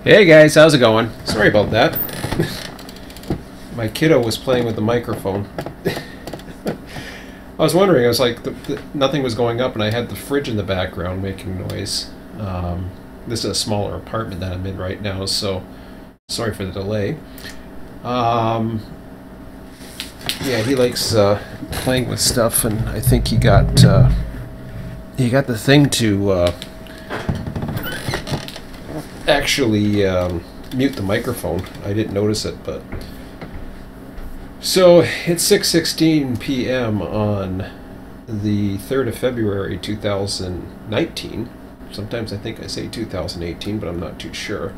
Hey guys, how's it going? Sorry about that. My kiddo was playing with the microphone. I was wondering, I was like, nothing was going up, and I had the fridge in the background making noise. This is a smaller apartment that I'm in right now, so sorry for the delay. Yeah, he likes playing with stuff, and I think he got the thing to actually mute the microphone. I didn't notice it, but so it's 6:16 p.m. on the 3rd of February 2019. Sometimes I think I say 2018, but I'm not too sure.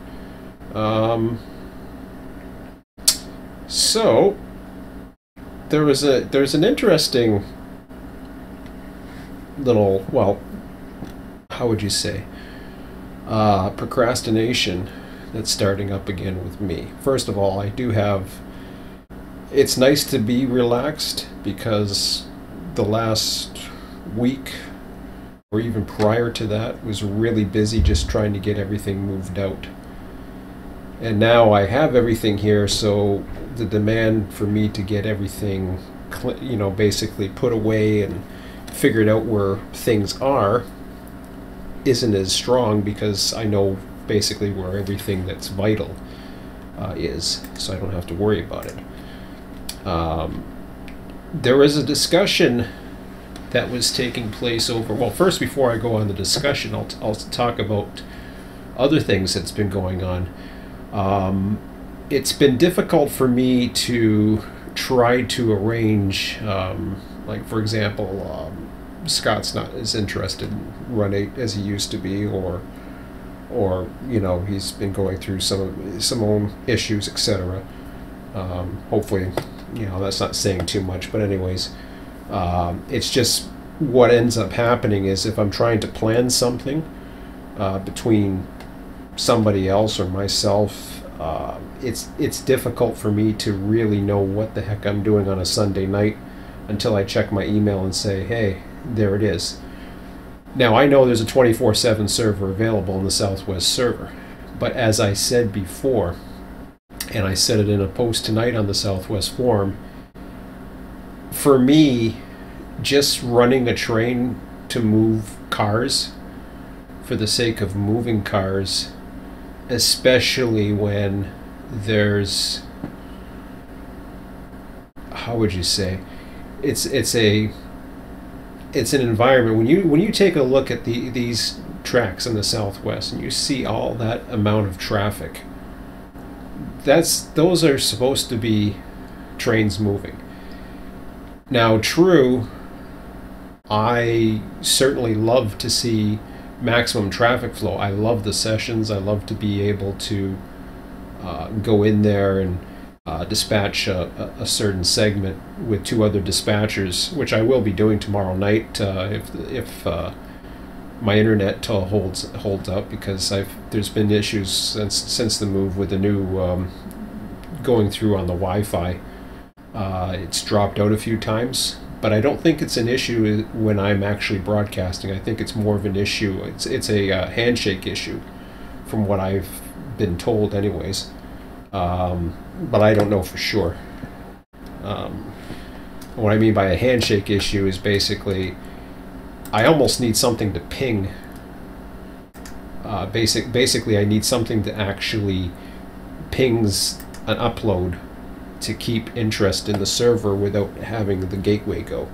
So there's an interesting little, well, how would you say, procrastination that's starting up again with me. First of all, it's nice to be relaxed because the last week or even prior to that was really busy just trying to get everything moved out. And now I have everything here, so the demand for me to get everything, basically put away and figured out where things are isn't as strong because I know basically where everything that's vital is, so I don't have to worry about it. There was a discussion that was taking place over, well, first before I go on the discussion, I'll talk about other things that's been going on. It's been difficult for me to try to arrange, like for example, Scott's not as interested in Run8 as he used to be, or he's been going through some own issues, etc. Hopefully, that's not saying too much, but anyways, it's just what ends up happening is if I'm trying to plan something between somebody else or myself, it's difficult for me to really know what the heck I'm doing on a Sunday night until I check my email and say, hey, there it is. Now, I know there's a 24/7 server available in the Southwest server, but as I said before, and I said it in a post tonight on the Southwest forum, for me, just running a train to move cars for the sake of moving cars, especially when there's, how would you say, it's an environment. When you take a look at these tracks in the Southwest and you see all that amount of traffic, those are supposed to be trains moving. Now, true, I certainly love to see maximum traffic flow. I love the sessions. I love to be able to go in there and dispatch a certain segment with 2 other dispatchers, which I will be doing tomorrow night if my internet holds up, because there's been issues since the move with the new going through on the Wi-Fi. It's dropped out a few times, but I don't think it's an issue when I'm actually broadcasting. I think it's more of an issue. It's a handshake issue, from what I've been told, anyways. But I don't know for sure. What I mean by a handshake issue is basically I almost need something to ping. Basically, I need something that actually pings an upload to keep interest in the server without having the gateway go.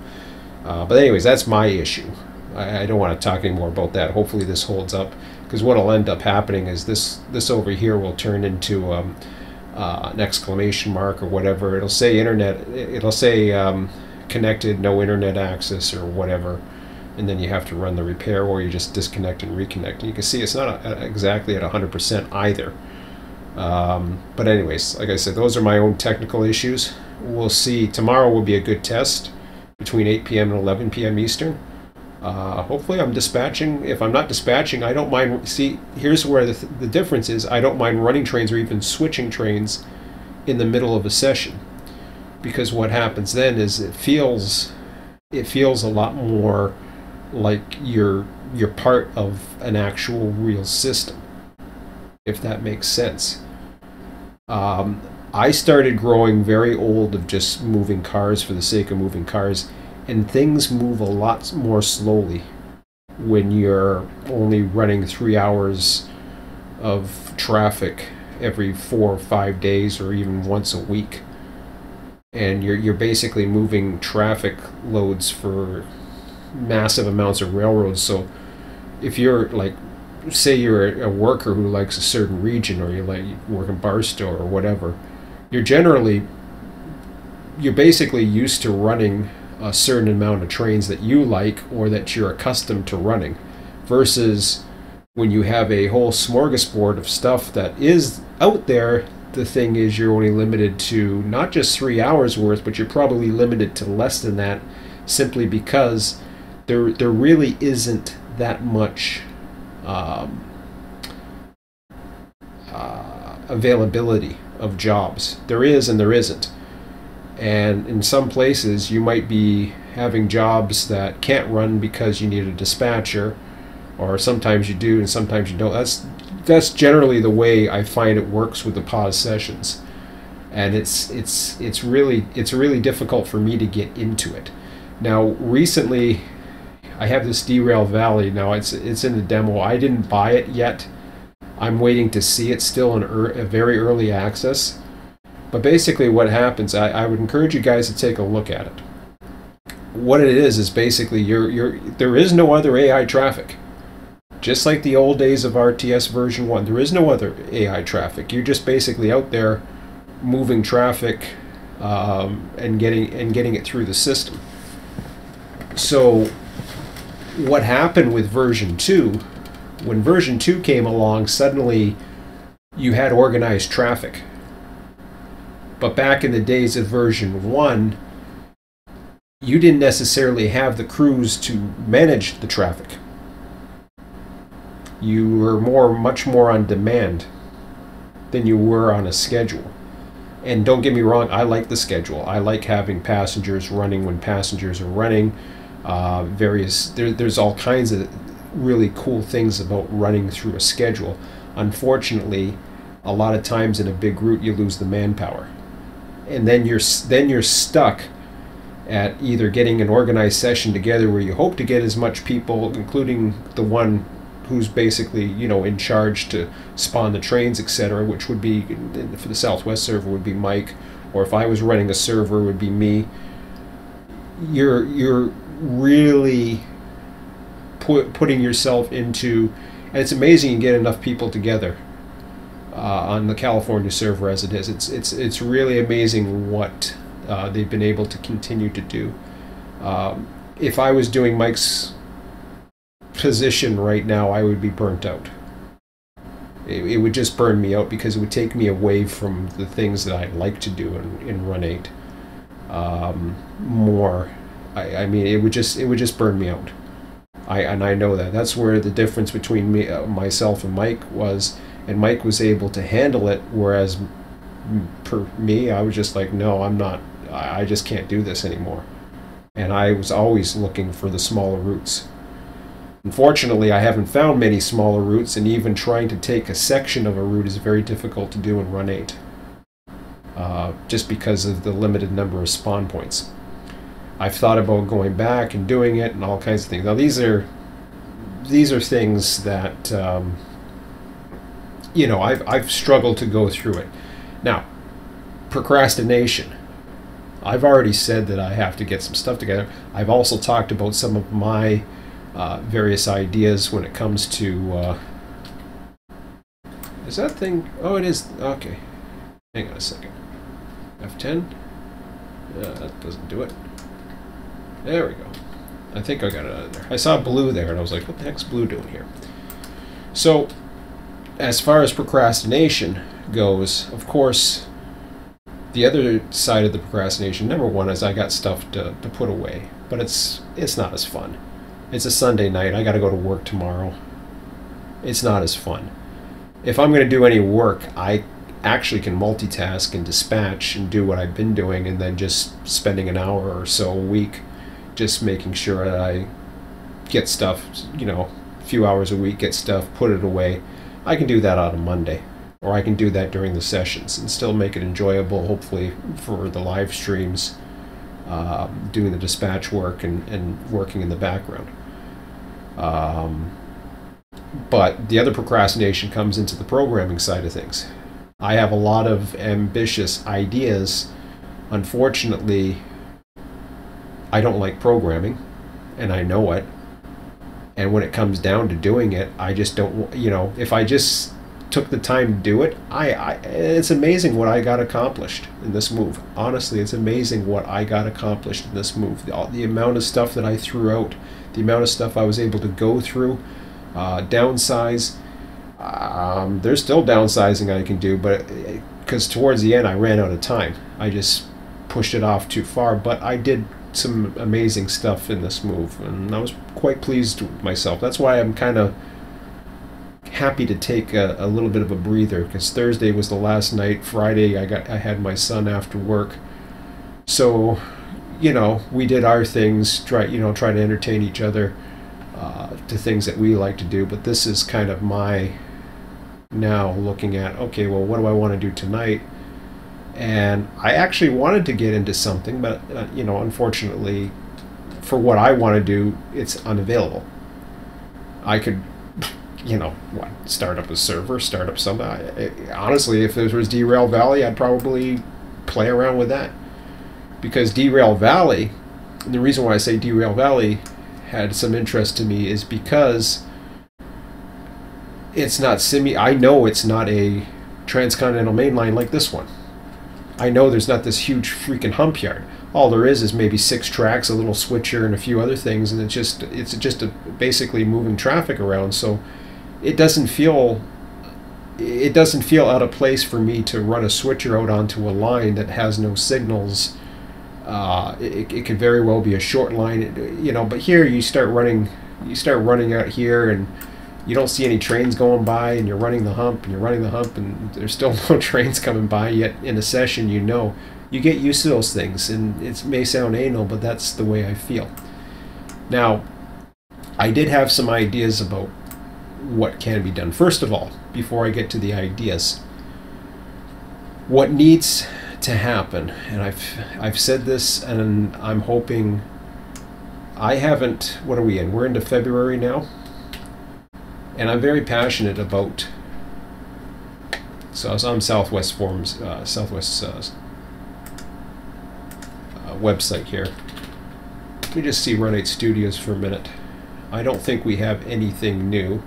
But anyways, that's my issue. I don't want to talk anymore about that. Hopefully this holds up, because what will end up happening is this over here will turn into an exclamation mark or whatever. It'll say internet, it'll say connected, no internet access or whatever, and then you have to run the repair, or you just disconnect and reconnect. And you can see it's not exactly at 100% either. But anyways, like I said, those are my own technical issues. We'll see. Tomorrow will be a good test between 8 p.m. and 11 p.m. Eastern. Hopefully I'm dispatching. If I'm not dispatching, I don't mind. See, here's where the difference is. I don't mind running trains or even switching trains in the middle of a session, because what happens then is it feels a lot more like you're part of an actual real system. if that makes sense. I started growing very old of just moving cars for the sake of moving cars, and things move a lot more slowly when you're only running 3 hours of traffic every 4 or 5 days, or even once a week. And you're basically moving traffic loads for massive amounts of railroads. So if you're like, say you're a worker who likes a certain region, or you work in Barstow or whatever, you're basically used to running a certain amount of trains that you like or that you're accustomed to running, versus when you have a whole smorgasbord of stuff that is out there. The thing is, you're only limited to not just 3 hours worth, but you're probably limited to less than that, simply because there really isn't that much availability of jobs. There is and there isn't. And in some places you might be having jobs that can't run because you need a dispatcher, or sometimes you do and sometimes you don't. That's generally the way I find it works with the pause sessions. And it's really difficult for me to get into it. Now recently I have this Derail Valley. Now it's in the demo. I didn't buy it yet. I'm waiting to see it, still in a very early access. But basically what happens, I would encourage you guys to take a look at it. What it is basically there is no other AI traffic. Just like the old days of RTS version 1, there is no other AI traffic. You're just basically out there moving traffic and getting it through the system. So what happened with version 2, when version 2 came along, suddenly you had organized traffic. But back in the days of version 1, you didn't necessarily have the crews to manage the traffic. You were much more on demand than you were on a schedule. And don't get me wrong, I like the schedule. I like having passengers running when passengers are running. There's all kinds of really cool things about running through a schedule. Unfortunately, a lot of times in a big route you lose the manpower, and then you're stuck at either getting an organized session together where you hope to get as much people, including the one who's basically in charge to spawn the trains, etc., which would be, for the Southwest server, would be Mike, or if I was running a server, it would be me. You're really putting yourself into, and it's amazing you get enough people together on the California server as it is. It's really amazing what they've been able to continue to do. If I was doing Mike's position right now, I would be burnt out. It would just burn me out, because it would take me away from the things that I like to do in Run8 more. I mean, it would just burn me out. I know that. That's where the difference between myself and Mike was, and Mike was able to handle it, whereas for me, I was just like, no, I'm not. I just can't do this anymore. And I was always looking for the smaller routes. Unfortunately, I haven't found many smaller routes, and even trying to take a section of a route is very difficult to do in Run8, just because of the limited number of spawn points. I've thought about going back and doing it and all kinds of things. Now these are things that I've struggled to go through it. Now, procrastination. I've already said that I have to get some stuff together. I've also talked about some of my various ideas when it comes to is that thing? Oh, it is. Okay, hang on a second. F10. That doesn't do it. There we go. I think I got it out of there. I saw blue there and I was like, what the heck's blue doing here? So as far as procrastination goes, of course, the other side of the procrastination, number one, is I got stuff to put away, but it's not as fun. It's a Sunday night. I got to go to work tomorrow. It's not as fun. If I'm going to do any work, I actually can multitask and dispatch and do what I've been doing, and then just spending an hour or so a week just making sure that I get stuff, a few hours a week, get stuff, put it away, I can do that on a Monday, or I can do that during the sessions and still make it enjoyable, hopefully, for the live streams, doing the dispatch work and working in the background. But the other procrastination comes into the programming side of things. I have a lot of ambitious ideas. Unfortunately, I don't like programming, and I know it. And when it comes down to doing it, I just don't, if I just took the time to do it, it's amazing what I got accomplished in this move. Honestly, it's amazing what I got accomplished in this move. The amount of stuff that I threw out, the amount of stuff I was able to go through, downsize. There's still downsizing I can do, but because towards the end I ran out of time. I just pushed it off too far, but I did some amazing stuff in this move, and I was quite pleased with myself. That's why I'm kind of happy to take a little bit of a breather, because Thursday was the last night. Friday I had my son after work, so we did our things, try to entertain each other to things that we like to do. But this is kind of my now looking at, okay, well, what do I want to do tonight? And I actually wanted to get into something, but unfortunately, for what I want to do, it's unavailable. I could, start up a server, start up something. Honestly, if there was Derail Valley, I'd probably play around with that, because Derail Valley, and the reason why I say Derail Valley had some interest to me is because it's not I know it's not a transcontinental mainline like this one. I know there's not this huge freaking hump yard. All there is maybe 6 tracks, a little switcher, and a few other things, and it's just basically moving traffic around. So it doesn't feel out of place for me to run a switcher out onto a line that has no signals. It could very well be a short line, But here you start running out here, and you don't see any trains going by, and you're running the hump, and there's still no trains coming by yet in a session. You get used to those things, and it may sound anal, but that's the way I feel. Now, I did have some ideas about what can be done. First of all, before I get to the ideas, what needs to happen, and I've said this, and I'm hoping I haven't. What are we in? We're into February now. And I'm very passionate about. So I was on Southwest Forums, Southwest website here. Let me just see Run8 Studios for a minute. I don't think we have anything new.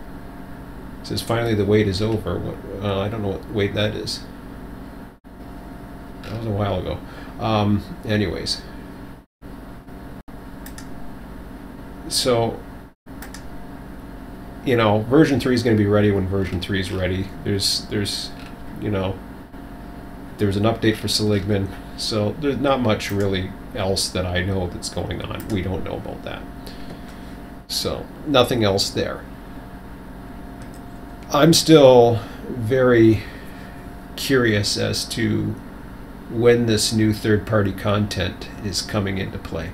It says finally the wait is over. I don't know what wait that is. That was a while ago. Anyways, so. Version 3 is going to be ready when version 3 is ready. There was an update for Seligman, so there's not much really else that I know that's going on. We don't know about that. So, nothing else there. I'm still very curious as to when this new third-party content is coming into play,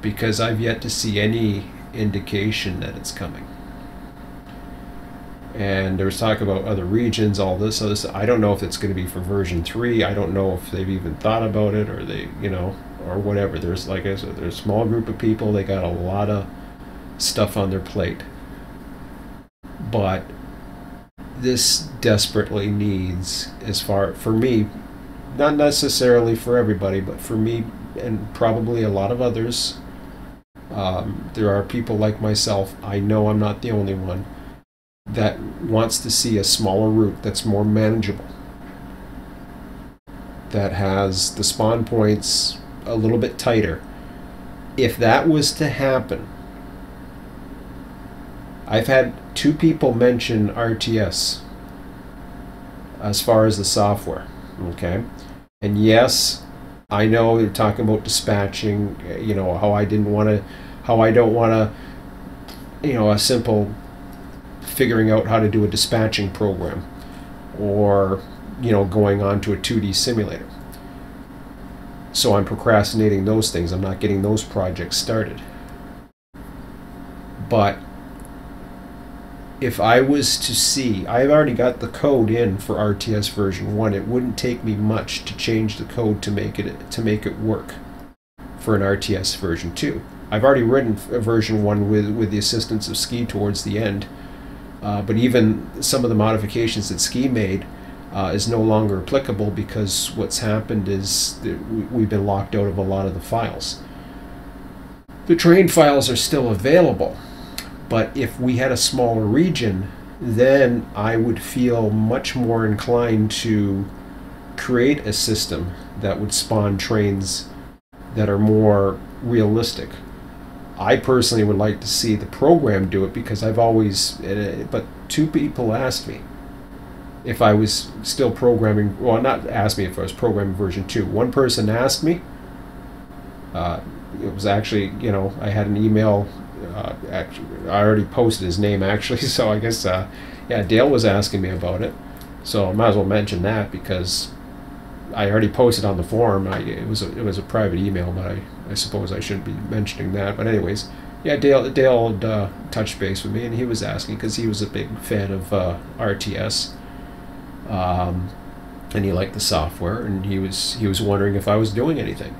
because I've yet to see any indication that it's coming. And there was talk about other regions, all this. I don't know if it's going to be for version 3. I don't know if they've even thought about it, or they, or whatever. There's, like I said, there's a small group of people. They got a lot of stuff on their plate. But this desperately needs, for me, not necessarily for everybody, but for me and probably a lot of others. There are people like myself. I know I'm not the only one that wants to see a smaller route that's more manageable, that has the spawn points a little bit tighter. If that was to happen, I've had 2 people mention RTS as far as the software, okay? And yes, I know they're talking about dispatching, how I don't want to, a simple figuring out how to do a dispatching program, or going on to a 2D simulator. So I'm procrastinating those things. I'm not getting those projects started. But if I was to see, I've already got the code in for RTS version 1. It wouldn't take me much to change the code to make it work for an RTS version 2. I've already written a version 1 with the assistance of Ski towards the end, but even some of the modifications that Ski made is no longer applicable, because what's happened is that we've been locked out of a lot of the files. The train files are still available, but if we had a smaller region, then I would feel much more inclined to create a system that would spawn trains that are more realistic. I personally would like to see the program do it, because I've always, but 2 people asked me if I was still programming, well, not asked me if I was programming version 2. One person asked me, it was actually, I had an email, actually, I already posted his name actually, so I guess, yeah, Dale was asking me about it, so I might as well mention that, because I already posted on the forum. It was a private email, but I suppose I shouldn't be mentioning that. But anyways, yeah, Dale had touched base with me, and he was asking, because he was a big fan of RTS, and he liked the software, and he was wondering if I was doing anything.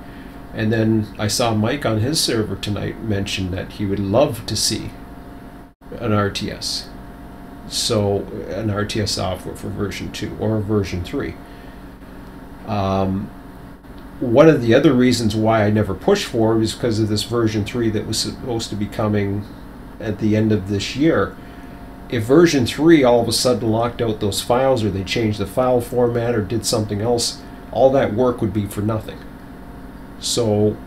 And then I saw Mike on his server tonight mention that he would love to see an RTS, so an RTS software for version 2 or version 3. One of the other reasons why I never pushed for it was because of this version 3 that was supposed to be coming at the end of this year. If version 3 all of a sudden locked out those files, or they changed the file format or did something else, all that work would be for nothing. So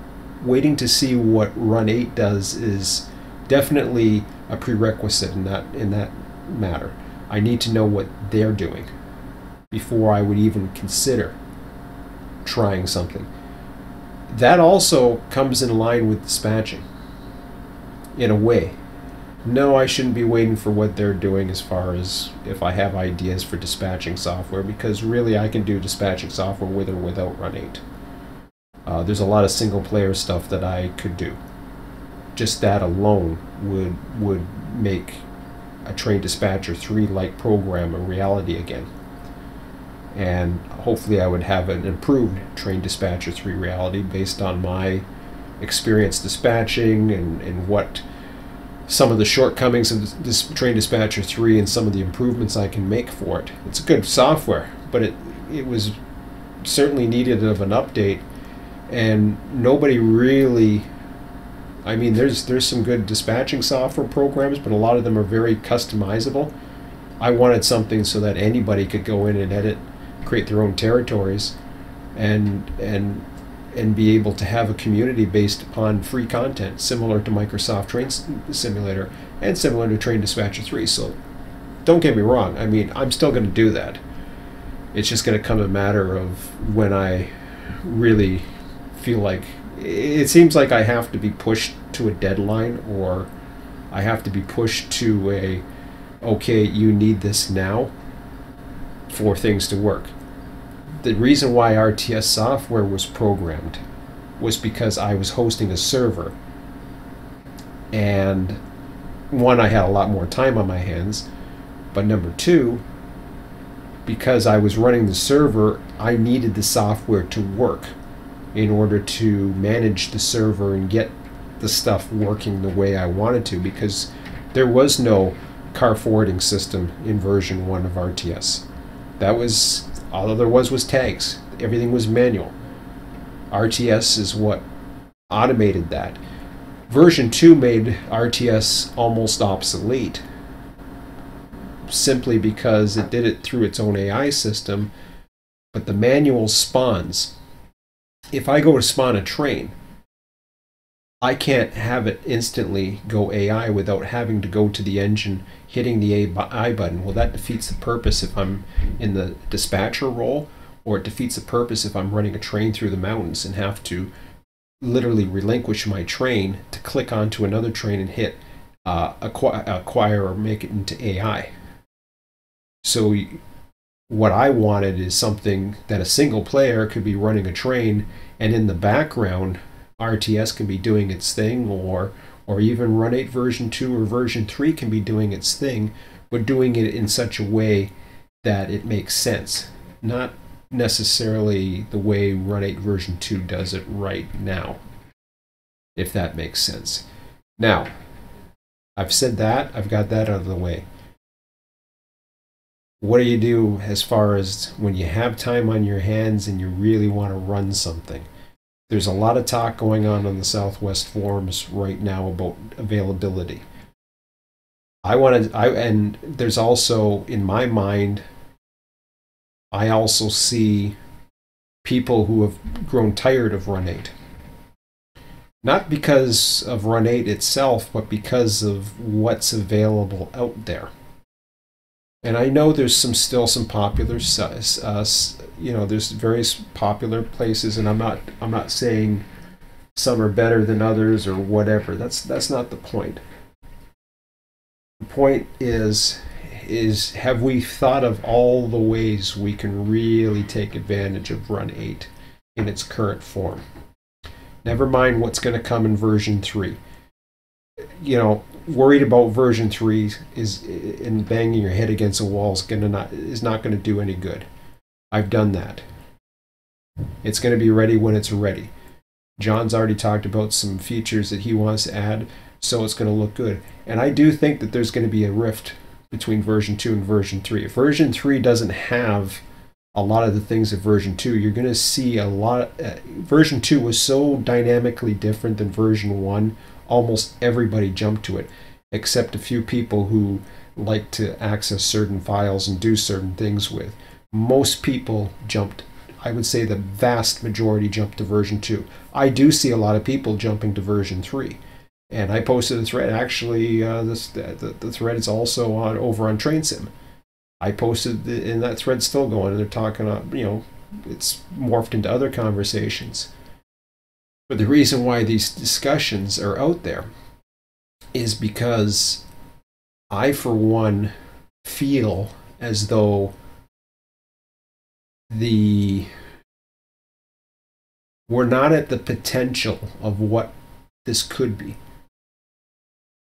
waiting to see what Run8 does is definitely a prerequisite in that matter. I need to know what they're doing before I would even consider trying something. That also comes in line with dispatching, in a way. No, I shouldn't be waiting for what they're doing as far as if I have ideas for dispatching software, because really I can do dispatching software with or without Run8. There's a lot of single player stuff that I could do. Just that alone would make a Train Dispatcher 3 like program a reality again. And hopefully I would have an improved Train Dispatcher 3 reality based on my experience dispatching and what some of the shortcomings of this Train Dispatcher 3 and some of the improvements I can make for it. It's a good software, but it was certainly needed of an update, and nobody really, I mean, there's some good dispatching software programs, but a lot of them are very customizable. I wanted something so that anybody could go in and edit, create their own territories, and be able to have a community based upon free content, similar to Microsoft Train Simulator and similar to Train Dispatcher 3. So don't get me wrong, I mean, I'm still going to do that. It's just going to come a matter of when I really feel like, it seems like I have to be pushed to a deadline, or I have to be pushed to a, okay, you need this now for things to work. The reason why RTS software was programmed was because I was hosting a server, and one, I had a lot more time on my hands, but number two, because I was running the server, I needed the software to work in order to manage the server and get the stuff working the way I wanted to, because there was no car forwarding system in version 1 of RTS. That was, all there was tags. Everything was manual. RTS is what automated that. Version 2 made RTS almost obsolete, simply because it did it through its own AI system, but the manual spawns. If I go to spawn a train, I can't have it instantly go AI without having to go to the engine, hitting the I button. Well, that defeats the purpose if I'm in the dispatcher role, or it defeats the purpose if I'm running a train through the mountains and have to literally relinquish my train to click onto another train and hit acquire or make it into AI. So what I wanted is something that a single player could be running a train, and in the background RTS can be doing its thing, or even Run8 version 2 or version 3 can be doing its thing, but doing it in such a way that it makes sense. Not necessarily the way Run8 version 2 does it right now, if that makes sense. Now, I've said that, I've got that out of the way. What do you do as far as when you have time on your hands and you really want to run something? There's a lot of talk going on the Southwest forums right now about availability. And there's also, in my mind, I also see people who have grown tired of Run8. Not because of Run8 itself, but because of what's available out there. And I know there's still some popular, there's various popular places, and I'm not saying some are better than others or whatever. That's not the point. The point is have we thought of all the ways we can really take advantage of Run8 in its current form? Never mind what's going to come in version 3. Worried about version 3 and banging your head against a wall is not going to do any good. I've done that. It's going to be ready when it's ready. John's already talked about some features that he wants to add, so it's going to look good. And I do think that there's going to be a rift between version 2 and version 3. If version 3 doesn't have a lot of the things of version 2, you're going to see a lot. Version 2 was so dynamically different than version 1. Almost everybody jumped to it, except a few people who like to access certain files and do certain things with. Most people jumped. I would say the vast majority jumped to version 2. I do see a lot of people jumping to version 3. And I posted a thread. Actually, the thread is also over on TrainSim. I posted, and that thread's still going, and they're talking, it's morphed into other conversations. But the reason why these discussions are out there is because I, for one, feel as though we're not at the potential of what this could be.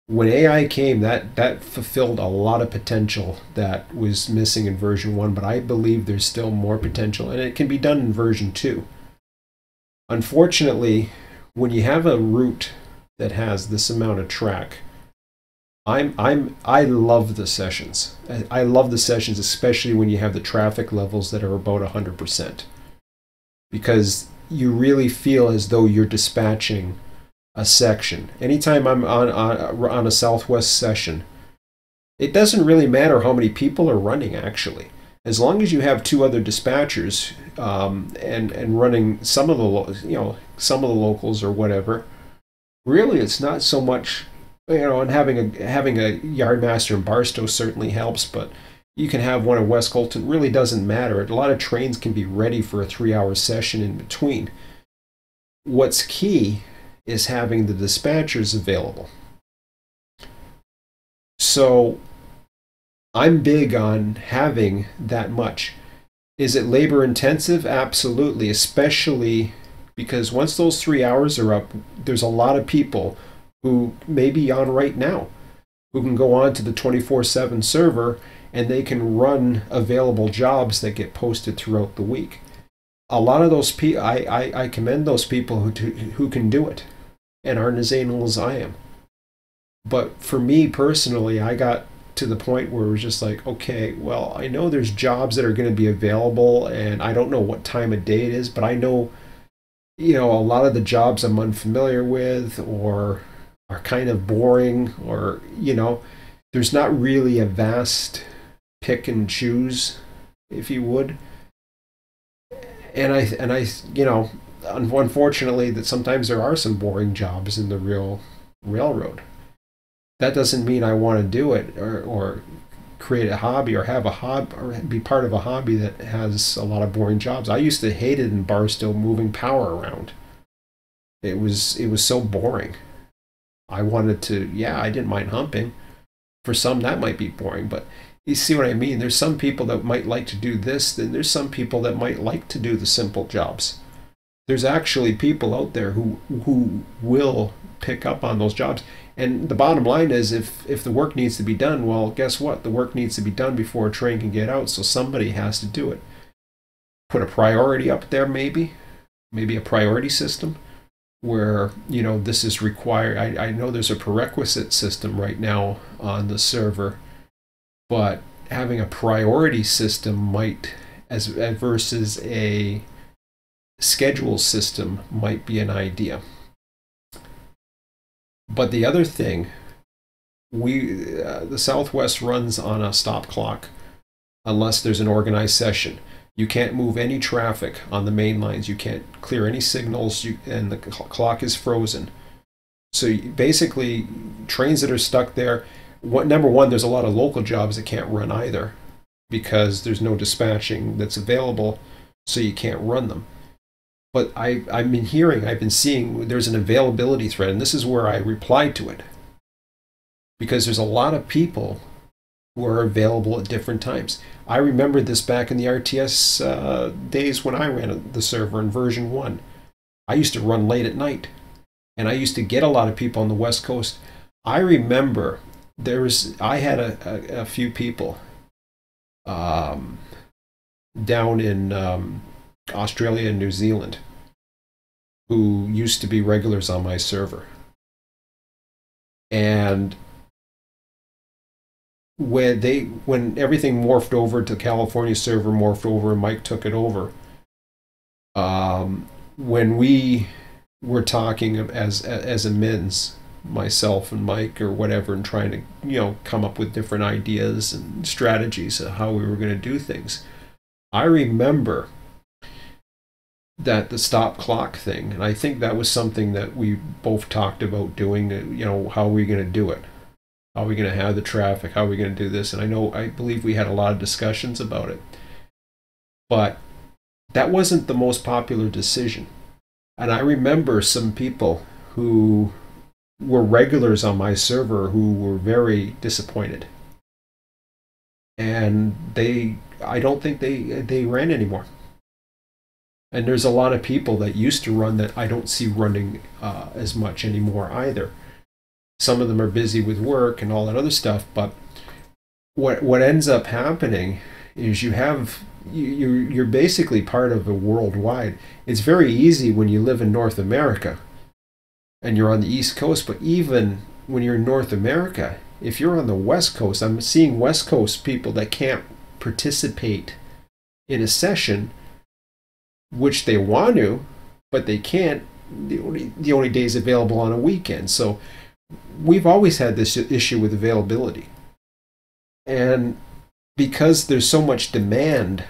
When AI came, that fulfilled a lot of potential that was missing in version 1, but I believe there's still more potential, and it can be done in version 2. Unfortunately, when you have a route that has this amount of track, I love the sessions. I love the sessions, especially when you have the traffic levels that are about 100%, because you really feel as though you're dispatching a section. Anytime I'm on a Southwest session, it doesn't really matter how many people are running, actually. As long as you have 2 other dispatchers and running some of the locals or whatever, really it's not so much, and having a yardmaster in Barstow certainly helps, but you can have one in West Colton. It really doesn't matter. A lot of trains can be ready for a 3-hour session in between. What's key is having the dispatchers available. So I'm big on having that much. Is it labor intensive? Absolutely, especially because once those 3 hours are up, there's a lot of people who may be on right now who can go on to the 24/7 server and they can run available jobs that get posted throughout the week. A lot of those people, I commend those people who can do it and aren't as anal as I am. But for me personally, I got to the point where it was just like, okay, well, I know there's jobs that are going to be available, and I don't know what time of day it is, but I know, a lot of the jobs I'm unfamiliar with or are kind of boring, or, there's not really a vast pick and choose, if you would. And I unfortunately, that sometimes there are some boring jobs in the real railroad. That doesn't mean I want to do it or create a hobby or have a hobby or be part of a hobby that has a lot of boring jobs. I used to hate it in Barstow, moving power around. It was so boring. I wanted to, I didn't mind humping. For some, that might be boring, but you see what I mean? There's some people that might like to do this, then there's some people that might like to do the simple jobs. There's actually people out there who will pick up on those jobs. And the bottom line is, if the work needs to be done, well, guess what? The work needs to be done before a train can get out, so somebody has to do it. Put a priority up there, maybe a priority system where, you know, this is required. I know there's a prerequisite system right now on the server, but having a priority system might, as versus a schedule system, might be an idea. But the other thing, the Southwest runs on a stop clock unless there's an organized session. You can't move any traffic on the main lines. You can't clear any signals, and the clock is frozen. So basically, trains that are stuck there, number one, there's a lot of local jobs that can't run either because there's no dispatching that's available, so you can't run them. But I've been seeing there's an availability thread, and this is where I replied to it. Because there's a lot of people who are available at different times. I remember this back in the RTS days when I ran the server in version 1. I used to run late at night, and I used to get a lot of people on the West Coast. I remember I had a few people down in Australia and New Zealand who used to be regulars on my server. And when everything morphed over to California server, morphed over, and Mike took it over, when we were talking as admins, myself and Mike or whatever, and trying to, you know, come up with different ideas and strategies of how we were going to do things, I remember that the stop clock thing, and I think that was something that we both talked about doing. You know, how are we going to do it? How are we going to have the traffic? How are we going to do this? And I believe we had a lot of discussions about it. But that wasn't the most popular decision. And I remember some people who were regulars on my server who were very disappointed. And I don't think they ran anymore. And there's a lot of people that used to run that I don't see running as much anymore either. Some of them are busy with work and all that other stuff, but what ends up happening is you're basically part of a worldwide. It's very easy when you live in North America and you're on the East Coast, but even when you're in North America, if you're on the West Coast, I'm seeing West Coast people that can't participate in a session, which they want to, but they can't. The only days available on a weekend. So we've always had this issue with availability. And because there's so much demand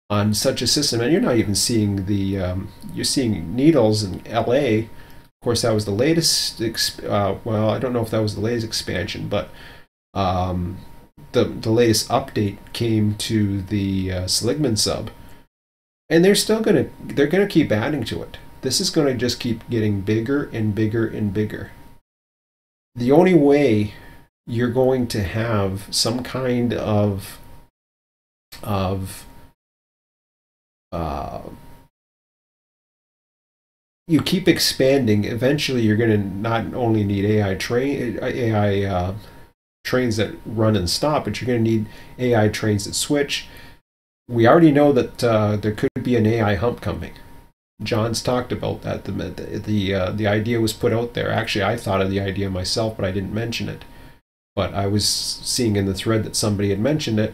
on such a system, and you're not even seeing you're seeing Needles in LA. Of course, that was the latest, well, I don't know if that was the latest expansion, but the latest update came to the Seligman sub. And they're gonna keep adding to it. This is gonna just keep getting bigger and bigger and bigger. The only way you're going to have some kind of you keep expanding, eventually you're going to not only need AI trains that run and stop, but you're going to need AI trains that switch. We already know that there could be an AI hump coming. John's talked about that. The idea was put out there. Actually, I thought of the idea myself, but I didn't mention it. But I was seeing in the thread that somebody had mentioned it,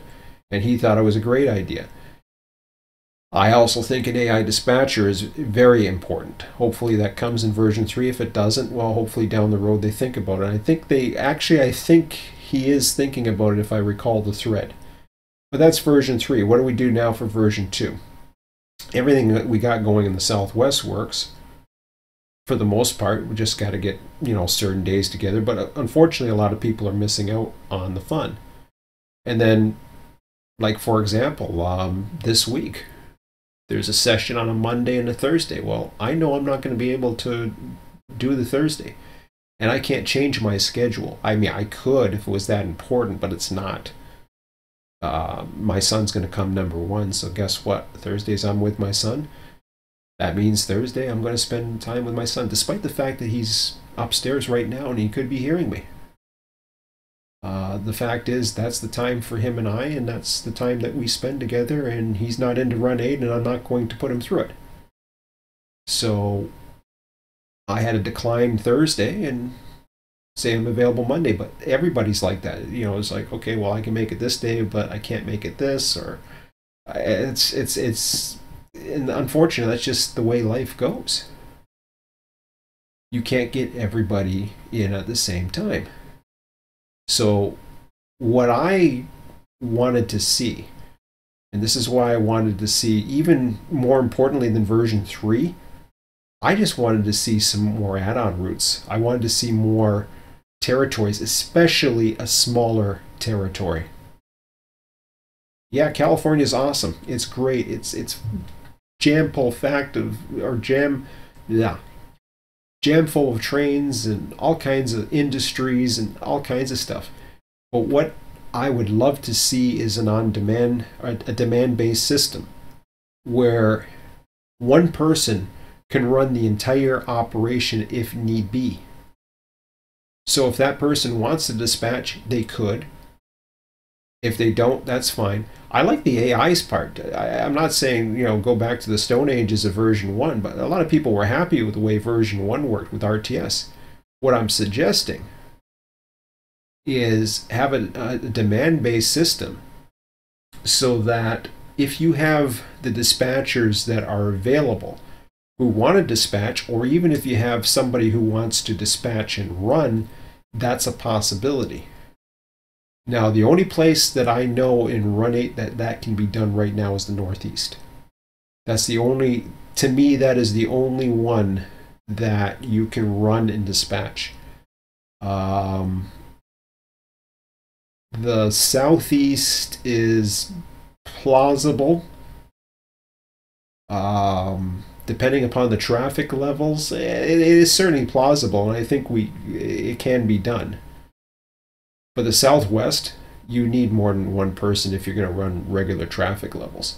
and he thought it was a great idea. I also think an AI dispatcher is very important. Hopefully that comes in version 3. If it doesn't, well, hopefully down the road they think about it. And I think he is thinking about it, if I recall the thread. But that's version 3. What do we do now for version 2? Everything that we got going in the Southwest works. For the most part, we just got to get, certain days together. But unfortunately, a lot of people are missing out on the fun. And then, like, for example, this week, there's a session on a Monday and a Thursday. Well, I know I'm not going to be able to do the Thursday. And I can't change my schedule. I mean, I could if it was that important, but it's not. My son's going to come number 1, so guess what? Thursdays I'm with my son. That means Thursday I'm going to spend time with my son, despite the fact that he's upstairs right now, and he could be hearing me. The fact is, that's the time for him and I, and that's the time that we spend together, and he's not into Run8, and I'm not going to put him through it. So I had to decline Thursday and say I'm available Monday, but everybody's like that. You know, it's like, okay, well, I can make it this day, but I can't make it this, or it's and unfortunately, that's just the way life goes. You can't get everybody in at the same time. So what I wanted to see, and this is why I wanted to see, even more importantly than version 3, I just wanted to see some more add-on routes. I wanted to see more territories, especially a smaller territory. Yeah, California is awesome. It's great. It's jam full of trains and all kinds of industries and all kinds of stuff. But what I would love to see is a demand-based system where one person can run the entire operation if need be. So if that person wants to dispatch, they could. If they don't, that's fine. I like the AI's part. I'm not saying, you know, go back to the Stone Ages of version 1, but a lot of people were happy with the way version 1 worked with RTS. What I'm suggesting is have a demand-based system so that if you have the dispatchers that are available who want to dispatch, or even if you have somebody who wants to dispatch and run, that's a possibility. Now, the only place that I know in Run8 that can be done right now is the Northeast. That's the only, to me, that is the only one that you can run and dispatch. The Southeast is plausible. Depending upon the traffic levels, it is certainly plausible, and I think it can be done. But the Southwest, you need more than one person if you're going to run regular traffic levels.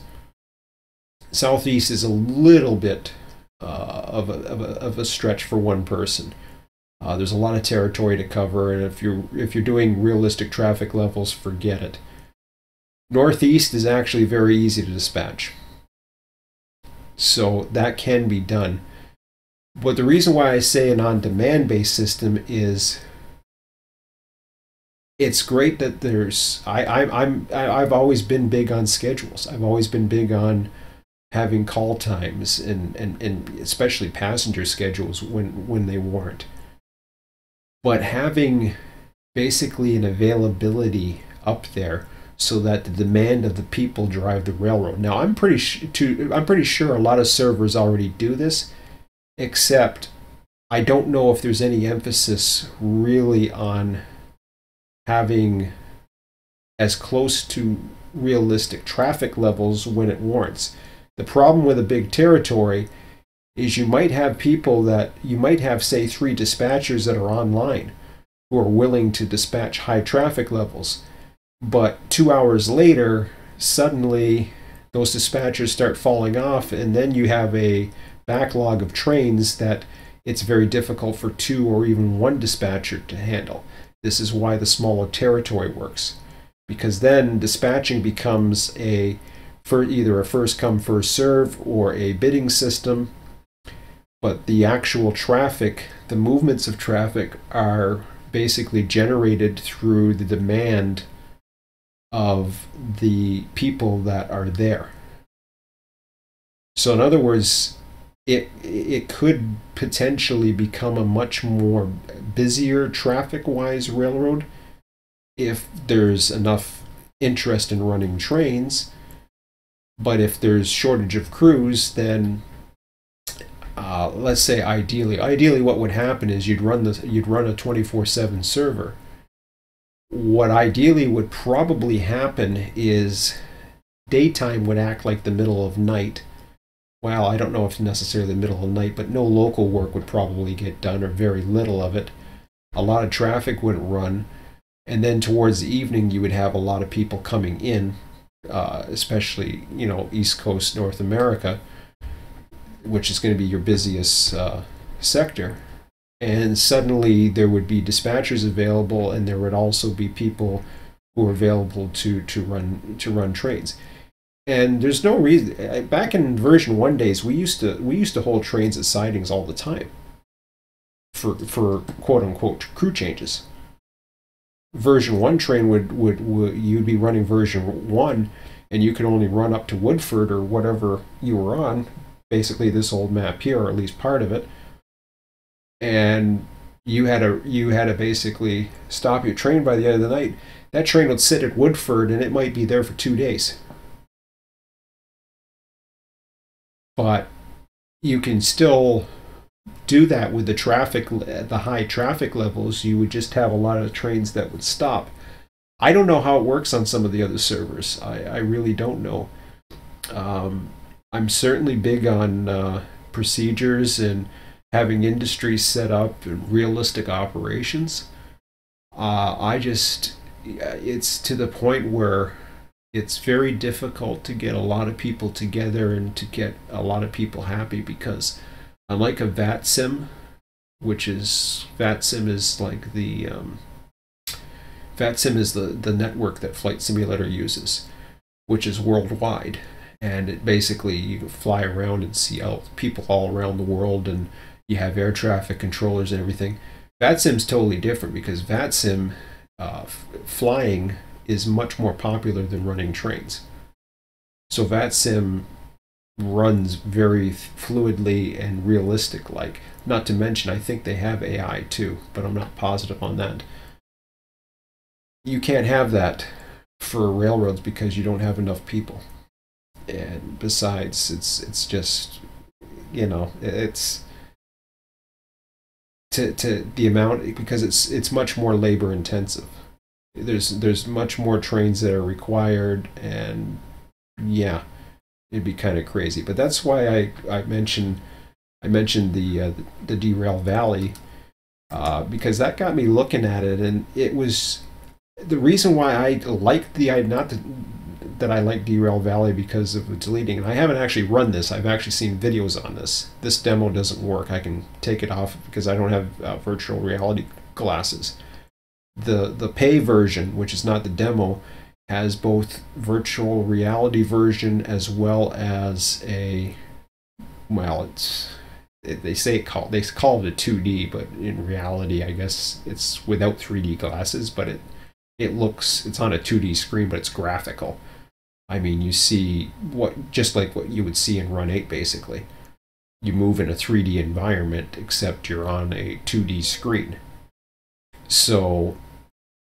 Southeast is a little bit of a stretch for one person. There's a lot of territory to cover, and if you're doing realistic traffic levels, forget it. Northeast is actually very easy to dispatch, so that can be done. But the reason why I say an on-demand based system is it's great that there's I've always been big on schedules. I've always been big on having call times and especially passenger schedules when they warrant. But having basically an availability up there so that the demand of the people drive the railroad. Now, I'm pretty sure a lot of servers already do this, except I don't know if there's any emphasis really on having as close to realistic traffic levels when it warrants. The problem with a big territory is you might have say 3 dispatchers that are online who are willing to dispatch high traffic levels, but 2 hours later suddenly those dispatchers start falling off, and then you have a backlog of trains that it's very difficult for 2 or even 1 dispatcher to handle. This is why the smaller territory works, because then dispatching becomes either a first come first serve or a bidding system, but the actual traffic, the movements of traffic, are basically generated through the demand of the people that are there. So in other words, it could potentially become a much more busier traffic-wise railroad if there's enough interest in running trains. But if there's shortage of crews, then let's say ideally what would happen is you'd run a 24/7 server. What ideally would probably happen is daytime would act like the middle of night. Well, I don't know if necessarily the middle of the night, but no local work would probably get done, or very little of it. A lot of traffic wouldn't run, and then towards the evening you would have a lot of people coming in, especially East Coast North America, which is going to be your busiest sector. and suddenly there would be dispatchers available, and there would also be people who were available to run trains. And there's no reason. Back in version 1 days, we used to hold trains at sidings all the time for quote unquote crew changes. Version 1 train would you'd be running version 1, and you could only run up to Woodford or whatever you were on, basically this old map here, or at least part of it. And you had to basically stop your train by the end of the night. That train would sit at Woodford, and it might be there for 2 days. But you can still do that with the traffic, the high traffic levels. You would just have a lot of trains that would stop. I don't know how it works on some of the other servers. I really don't know. I'm certainly big on procedures and having industries set up and realistic operations. It's to the point where it's very difficult to get a lot of people together and to get a lot of people happy, because unlike a VATSIM, VATSIM is like VATSIM is the network that Flight Simulator uses, which is worldwide, and it basically, you can fly around and see people all around the world, and you have air traffic controllers and everything. VATSIM's totally different, because VATSIM flying is much more popular than running trains. So VATSIM runs very fluidly and realistic like. Not to mention, I think they have AI too, but I'm not positive on that. You can't have that for railroads because you don't have enough people. And besides, it's just, it's to the amount, because it's much more labor intensive. There's much more trains that are required, and yeah, it'd be kind of crazy. But that's why I mentioned the Derail Valley, because that got me looking at it, and it was the reason why I liked that I like Derail Valley, because of deleting. And I haven't actually run this. I've actually seen videos on this. This demo doesn't work. I can take it off because I don't have virtual reality glasses. The pay version, which is not the demo, has both virtual reality version as well as they call it a 2D, but in reality, I guess it's without 3D glasses, but it's on a 2D screen, but it's graphical. I mean, you see just like what you would see in Run8, basically. You move in a 3D environment, except you're on a 2D screen. So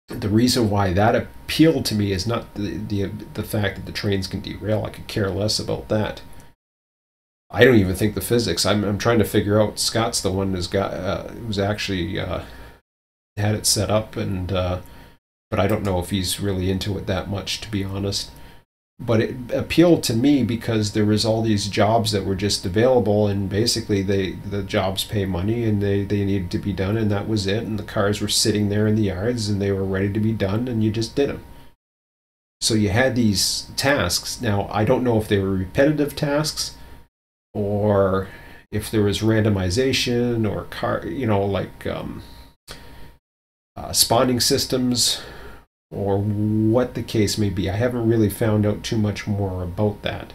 the reason why that appealed to me is not the fact that the trains can derail. I could care less about that. I don't even think the physics. I'm trying to figure out. Scott's the one who's actually had it set up, and but I don't know if he's really into it that much, to be honest. But it appealed to me because there was all these jobs that were just available, and basically the jobs pay money, and they needed to be done, and that was it. And the cars were sitting there in the yards, and they were ready to be done, and you just did them. So you had these tasks. Now, I don't know if they were repetitive tasks, or if there was randomization, or spawning systems, or what the case may be. I haven't really found out too much more about that.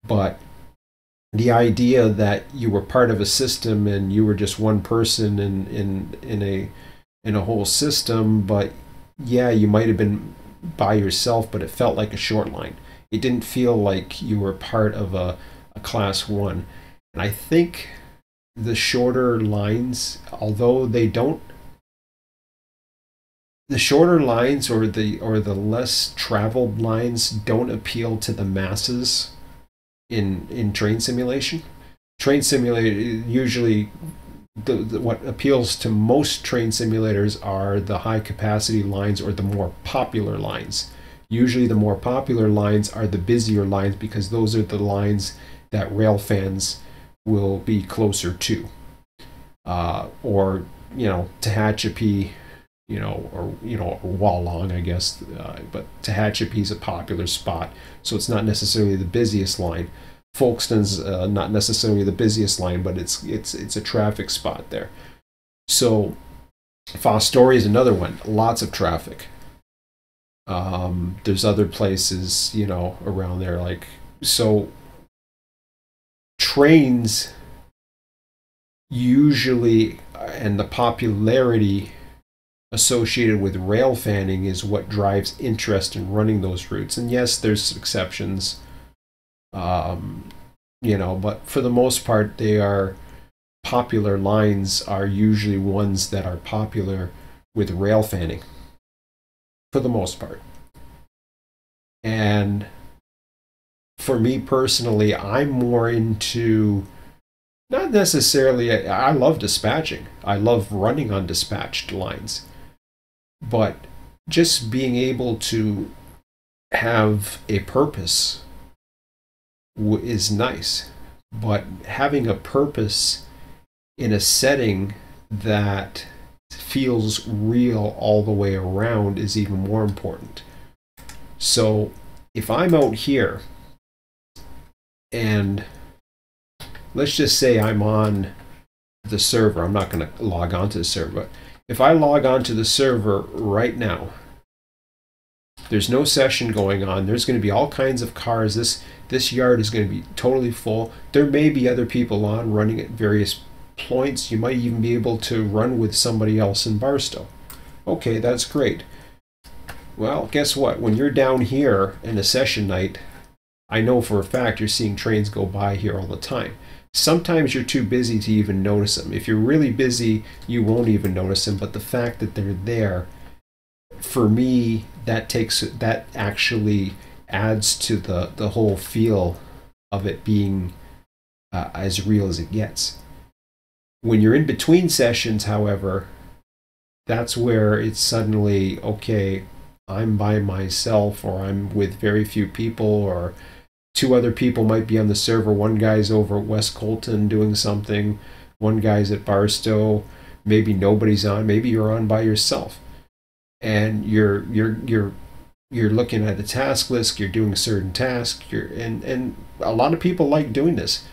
But the idea that you were part of a system and you were just one person in a whole system, but yeah, you might have been by yourself, but it felt like a short line. It didn't feel like you were part of a class 1. And I think the shorter lines, although they don't, the shorter lines or the less traveled lines don't appeal to the masses in train simulation. Train simulator, usually what appeals to most train simulators are the high capacity lines, or the more popular lines. Usually the more popular lines are the busier lines, because those are the lines that rail fans will be closer to. Or Tehachapi, or Wallong, I guess, but Tehachapi is a popular spot, so it's not necessarily the busiest line. Folkestone's not necessarily the busiest line, but it's a traffic spot there. So Fostoria is another one. Lots of traffic. There's other places, you know, around there. Like, so trains usually, and the popularity associated with rail fanning is what drives interest in running those routes. And yes, there's exceptions, you know, but for the most part, they are popular lines are usually ones that are popular with rail fanning for the most part. And for me personally, I'm more into not necessarily, I love dispatching. I love running on dispatched lines. But just being able to have a purpose is nice. But having a purpose in a setting that feels real all the way around is even more important. So if I'm out here and let's just say I'm on the server, I'm not going to log on to the server, but if I log on to the server right now, there's no session going on. There's going to be all kinds of cars. This yard is going to be totally full. There may be other people on running at various points. You might even be able to run with somebody else in Barstow. Okay, that's great. Well, guess what? When you're down here in a session night, I know for a fact you're seeing trains go by here all the time. Sometimes you're too busy to even notice them. If you're really busy, you won't even notice them, but the fact that they're there, for me, that actually adds to the whole feel of it being as real as it gets. When you're in between sessions, however, that's where it's suddenly, okay, I'm by myself, or I'm with very few people, or two other people might be on the server. One guy's over at West Colton doing something. One guy's at Barstow. Maybe nobody's on. Maybe you're on by yourself, and you're looking at the task list. You're doing a certain task. And a lot of people like doing this,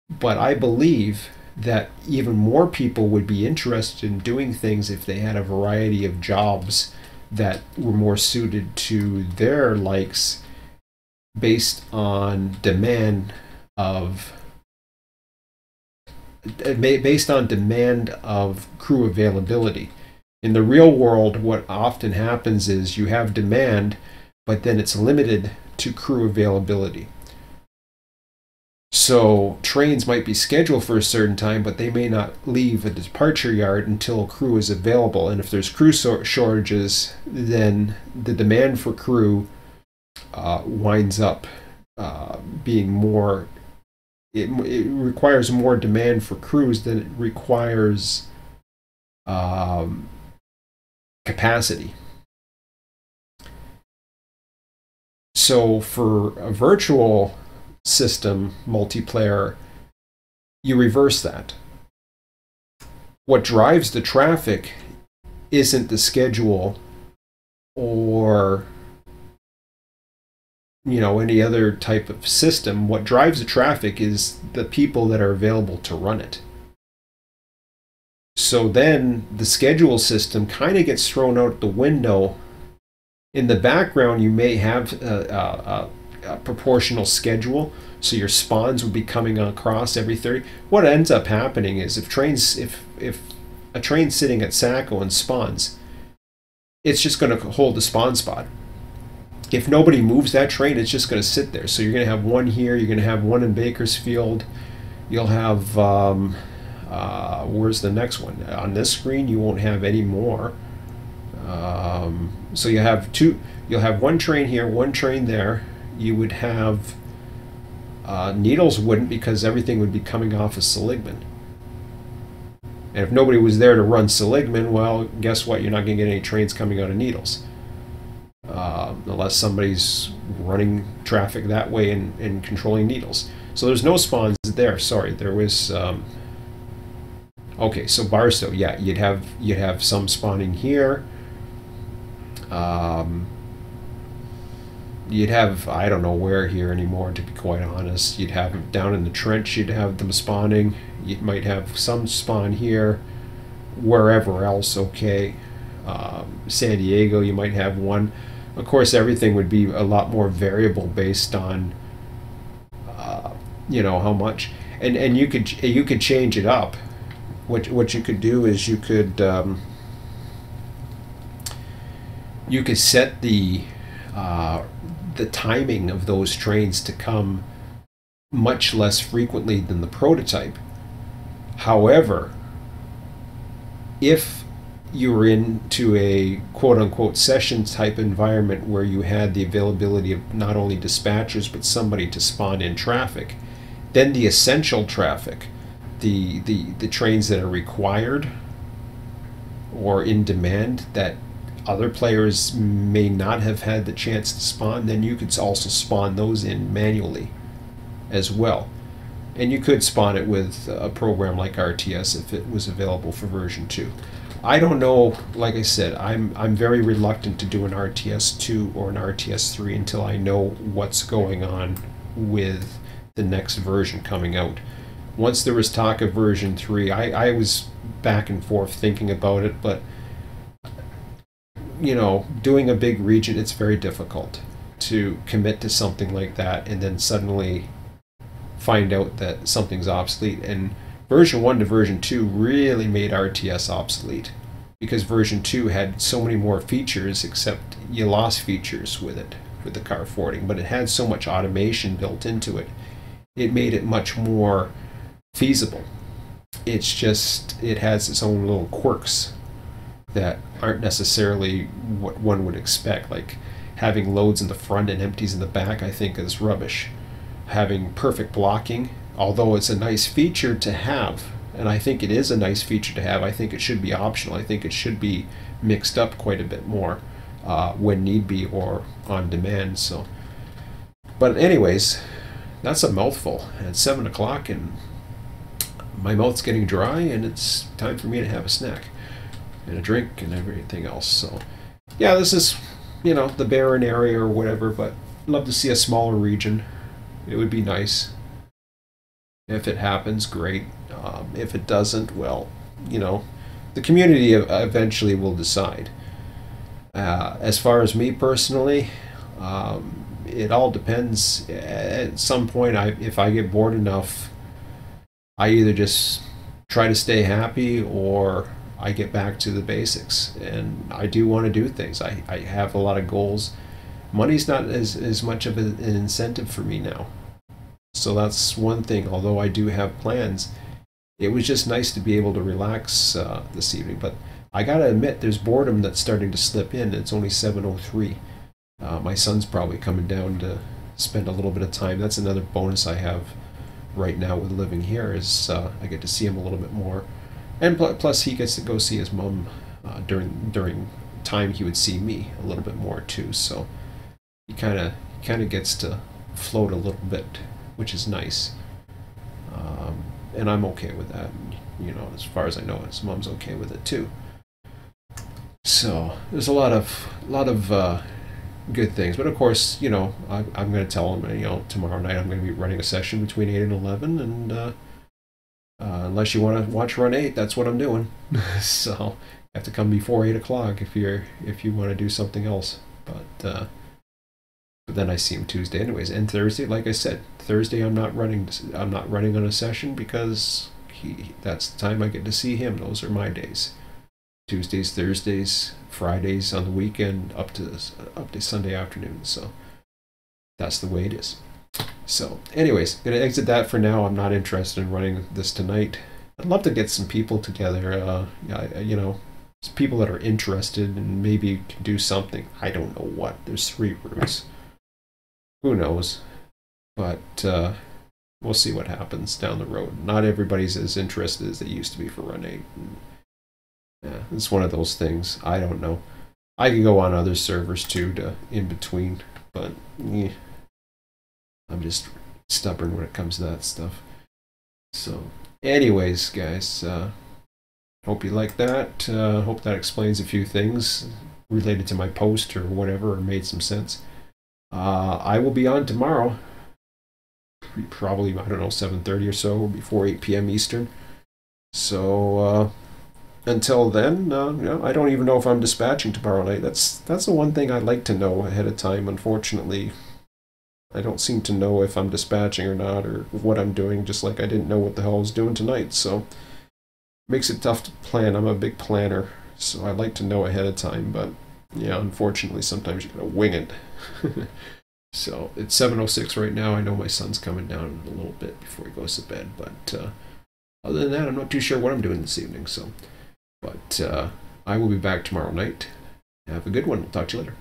but I believe that even more people would be interested in doing things if they had a variety of jobs that were more suited to their likes, based on demand of crew availability. In the real world, what often happens is you have demand, but then it's limited to crew availability. So trains might be scheduled for a certain time, but they may not leave a departure yard until crew is available. And if there's crew shortages, then the demand for crew winds up being more. It requires more demand for crews than it requires capacity. So for a virtual system multiplayer, you reverse that. What drives the traffic isn't the schedule or any other type of system. What drives the traffic is the people that are available to run it. So then the schedule system kind of gets thrown out the window. In the background, you may have a proportional schedule, so your spawns would be coming across every 30. What ends up happening is if a train's sitting at Saco and spawns, it's just going to hold the spawn spot. If nobody moves that train, it's just going to sit there. So you're going to have one here, you're going to have one in Bakersfield, you'll have where's the next one? On this screen you won't have any more. So you have two. You'll have one train here, one train there. You would have Needles wouldn't, because everything would be coming off of Seligman. And if nobody was there to run Seligman, well, guess what? You're not going to get any trains coming out of Needles. Unless somebody's running traffic that way and controlling Needles. So there's no spawns there. Sorry, there was. Okay, so Barstow, yeah, you'd have some spawning here. You'd have, I don't know where here anymore, to be quite honest. You'd have down in the trench, you'd have them spawning. You might have some spawn here. wherever else, okay. San Diego, you might have one. Of course, everything would be a lot more variable based on, you know, how much, and you could change it up. What you could do is you could set the timing of those trains to come much less frequently than the prototype. However, if you were into a quote-unquote session type environment where you had the availability of not only dispatchers but somebody to spawn in traffic, then the essential traffic, the trains that are required or in demand that other players may not have had the chance to spawn, then you could also spawn those in manually as well. And you could spawn it with a program like RTS if it was available for version 2. I don't know, like I said, I'm very reluctant to do an RTS 2 or an RTS 3 until I know what's going on with the next version coming out. Once there was talk of version 3, I was back and forth thinking about it, but you know, doing a big region, it's very difficult to commit to something like that and then suddenly find out that something's obsolete. And version 1 to version 2 really made RTS obsolete because version 2 had so many more features, except you lost features with it, with the car forwarding, but it had so much automation built into it. It made it much more feasible. It's just, it has its own little quirks that aren't necessarily what one would expect. Like having loads in the front and empties in the back, I think is rubbish. Having perfect blocking, although it's a nice feature to have, and I think it is a nice feature to have, I think it should be optional. I think it should be mixed up quite a bit more when need be or on demand. So, but anyways, that's a mouthful. It's 7 o'clock and my mouth's getting dry and it's time for me to have a snack and a drink and everything else. So yeah, this is, you know, the barren area or whatever, but I'd love to see a smaller region. It would be nice. If it happens, great. If it doesn't, well, you know, the community eventually will decide. As far as me personally, it all depends. At some point, if I get bored enough, I either just try to stay happy or I get back to the basics. And I do want to do things. I have a lot of goals. Money's not as much of an incentive for me now. So that's one thing. Although I do have plans, it was just nice to be able to relax this evening. But I gotta admit, there's boredom that's starting to slip in. It's only 7:03. My son's probably coming down to spend a little bit of time. That's another bonus I have right now with living here, is I get to see him a little bit more. And plus he gets to go see his mom during time he would see me a little bit more too. So he kind of gets to float a little bit, which is nice. And I'm okay with that. You know, as far as I know, his mom's okay with it too. So there's a lot of good things. But of course, you know, I'm going to tell him, you know, tomorrow night I'm going to be running a session between 8 and 11, and unless you want to watch Run8, that's what I'm doing. So you have to come before 8 o'clock if you want to do something else. But then I see him Tuesday anyways, and Thursday, like I said, Thursday I'm not running on a session because that's the time I get to see him. Those are my days. Tuesdays, Thursdays, Fridays on the weekend up to Sunday afternoon. So that's the way it is. So anyways, gonna exit that for now. I'm not interested in running this tonight. I'd love to get some people together, you know, people that are interested and maybe can do something. I don't know what. There's 3 routes. Who knows? But we'll see what happens down the road. Not everybody's as interested as they used to be for Run8. Yeah, it's one of those things. I don't know. I could go on other servers too, in between, but yeah, I'm just stubborn when it comes to that stuff. So, anyways, guys, hope you like that. Hope that explains a few things related to my post or whatever, or made some sense. I will be on tomorrow, probably, I don't know, 7:30 or so, before 8 p.m. Eastern. So until then, I don't even know if I'm dispatching tomorrow night. That's the one thing I'd like to know ahead of time. Unfortunately, I don't seem to know if I'm dispatching or not, or what I'm doing, just like I didn't know what the hell I was doing tonight. So it makes it tough to plan. I'm a big planner, so I like to know ahead of time. But yeah, unfortunately, sometimes you gotta wing it. So it's 7:06 right now. I know my son's coming down in a little bit before he goes to bed. But other than that, I'm not too sure what I'm doing this evening. So, but I will be back tomorrow night. Have a good one. We'll talk to you later.